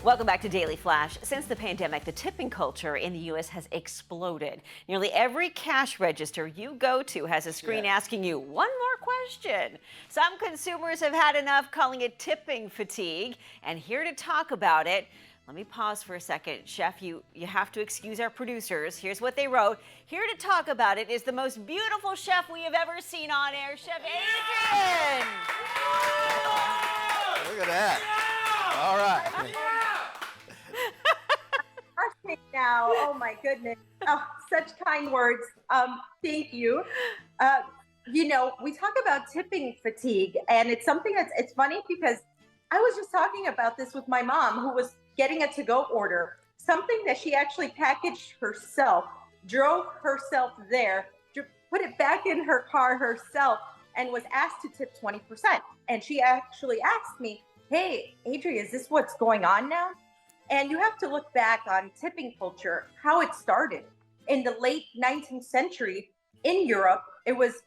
Welcome back to Daily Flash. Since the pandemic, the tipping culture in the U.S. has exploded. Nearly every cash register you go to has a screen asking you one more question. Some consumers have had enough, calling it tipping fatigue. And here to talk about it, let me pause for a second. Chef, you have to excuse our producers. Here's what they wrote. Here to talk about it is the most beautiful chef we have ever seen on air, Chef Adrianne. Look at that. All right. Now, oh my goodness, such kind words. Thank you. We talk about tipping fatigue, and it's something it's funny because I was just talking about this with my mom, who was getting a to-go order, something that she actually packaged herself, drove herself there, put it back in her car herself, and was asked to tip 20%. And she actually asked me, "Hey, Adria, is this what's going on now?" And you have to look back on tipping culture, how it started. In the late 19th century in Europe, it was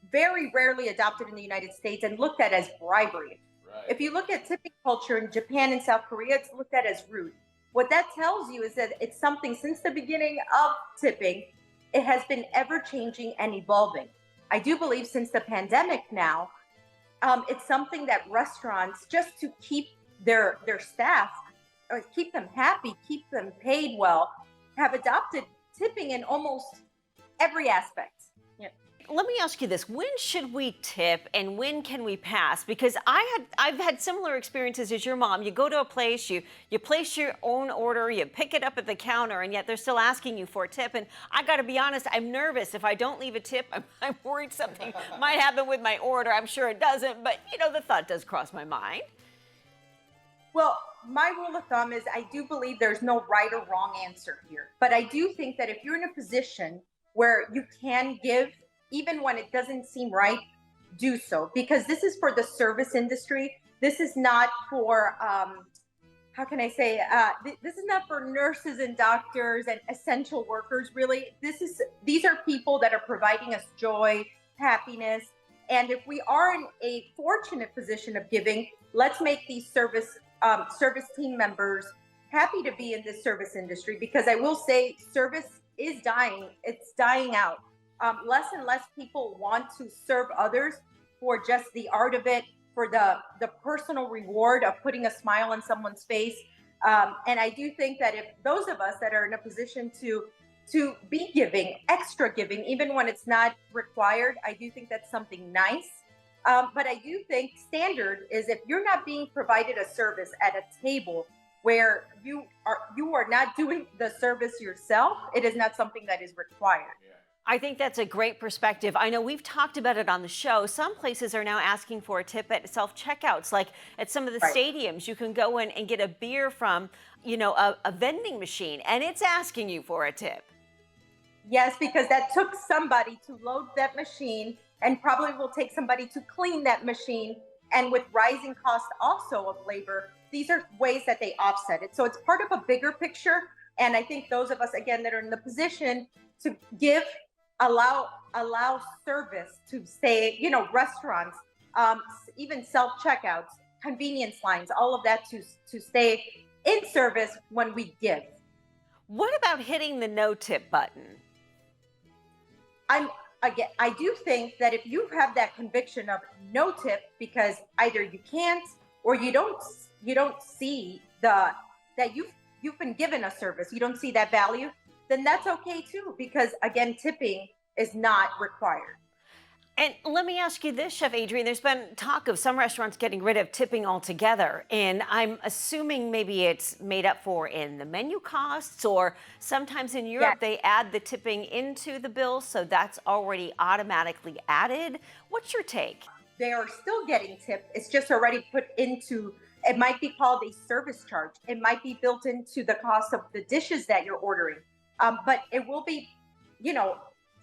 very rarely adopted in the United States and looked at as bribery. Right. If you look at tipping culture in Japan and South Korea, it's looked at as rude. What that tells you is that it's something since the beginning of tipping, it has been ever changing and evolving. I do believe since the pandemic now, it's something that restaurants, just to keep their staff, or keep them happy, keep them paid well, have adopted tipping in almost every aspect. Yep. Let me ask you this. When should we tip and when can we pass? Because I've had similar experiences as your mom. You go to a place, you place your own order, you pick it up at the counter, and yet they're still asking you for a tip. And I got to be honest, I'm nervous. If I don't leave a tip, I'm worried something might happen with my order. I'm sure it doesn't, but the thought does cross my mind. Well, my rule of thumb is I do believe there's no right or wrong answer here. But I do think that if you're in a position where you can give, even when it doesn't seem right, do so. Because this is for the service industry. This is not for, this is not for nurses and doctors and essential workers, really. These are people that are providing us joy, happiness. And if we are in a fortunate position of giving, let's make these service team members happy to be in this service industry, because I will say service is dying. It's dying out. Less and less people want to serve others for just the art of it, for the personal reward of putting a smile on someone's face. And I do think that if those of us that are in a position to be giving, extra giving, even when it's not required, I do think that's something nice. But I do think standard is if you're not being provided a service at a table where you are not doing the service yourself, it is not something that is required. Yeah. I think that's a great perspective. I know we've talked about it on the show. Some places are now asking for a tip at self-checkouts, like at some of the stadiums. You can go in and get a beer from, a vending machine, and it's asking you for a tip. Yes, because that took somebody to load that machine, and probably will take somebody to clean that machine. And with rising costs also of labor, these are ways that they offset it. So it's part of a bigger picture. And I think those of us, again, that are in the position to give, allow service to stay, restaurants, even self-checkouts, convenience lines, all of that to stay in service when we give. What about hitting the no tip button? I do think that if you have that conviction of no tip because either you can't or you don't see that you've been given a service, you don't see that value, then that's okay too, because again, tipping is not required. And let me ask you this, Chef Adrianne, there's been talk of some restaurants getting rid of tipping altogether. And I'm assuming maybe it's made up for in the menu costs, or sometimes in Europe they add the tipping into the bill, so that's already automatically added. What's your take? They are still getting tipped. It's just already put into, it might be called a service charge. It might be built into the cost of the dishes that you're ordering. But it will be,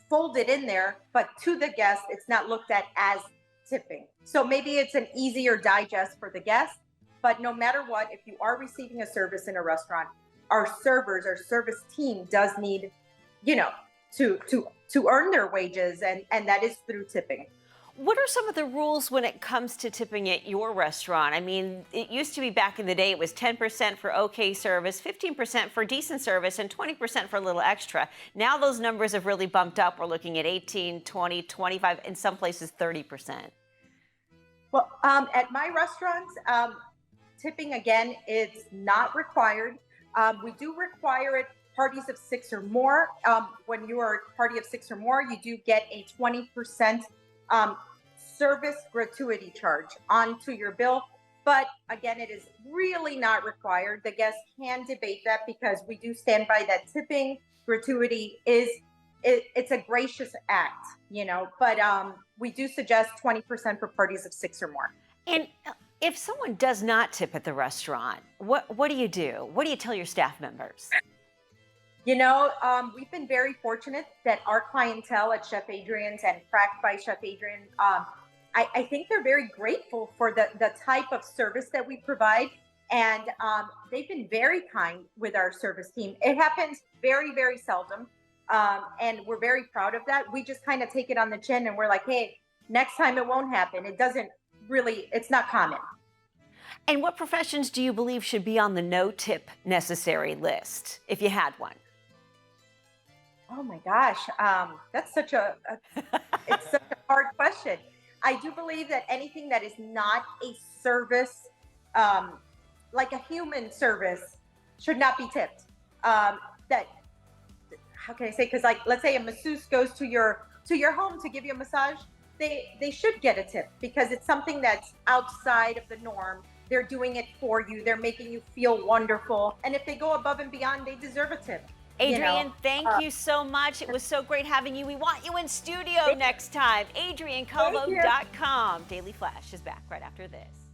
folded in there, but to the guest, it's not looked at as tipping. So maybe it's an easier digest for the guest, but no matter what, if you are receiving a service in a restaurant, our servers, our service team does need, to earn their wages, and that is through tipping. What are some of the rules when it comes to tipping at your restaurant? I mean, it used to be back in the day, it was 10% for okay service, 15% for decent service, and 20% for a little extra. Now those numbers have really bumped up. We're looking at 18, 20, 25, in some places 30%. Well, at my restaurants, tipping again is not required. We do require it parties of 6 or more. When you are a party of 6 or more, you do get a 20% service gratuity charge onto your bill. But again, it is really not required. The guests can debate that because we do stand by that tipping gratuity it's a gracious act, but we do suggest 20% for parties of 6 or more. And if someone does not tip at the restaurant, what do you do? What do you tell your staff members? We've been very fortunate that our clientele at Chef Adrianne's and Cracked by Chef Adrianne, I think they're very grateful for the type of service that we provide. And they've been very kind with our service team. It happens very, very seldom. And we're very proud of that. We just kind of take it on the chin and we're like, hey, next time it won't happen. It's not common. And what professions do you believe should be on the no tip necessary list, if you had one? Oh my gosh, that's it's such a hard question. I do believe that anything that is not a service, like a human service, should not be tipped. How can I say? Because let's say a masseuse goes to your home to give you a massage, they should get a tip because it's something that's outside of the norm. They're doing it for you. They're making you feel wonderful, and if they go above and beyond, they deserve a tip. Adrianne, thank you so much. It was so great having you. We want you in studio next time. AdrianneCalvo.com. Daily Flash is back right after this.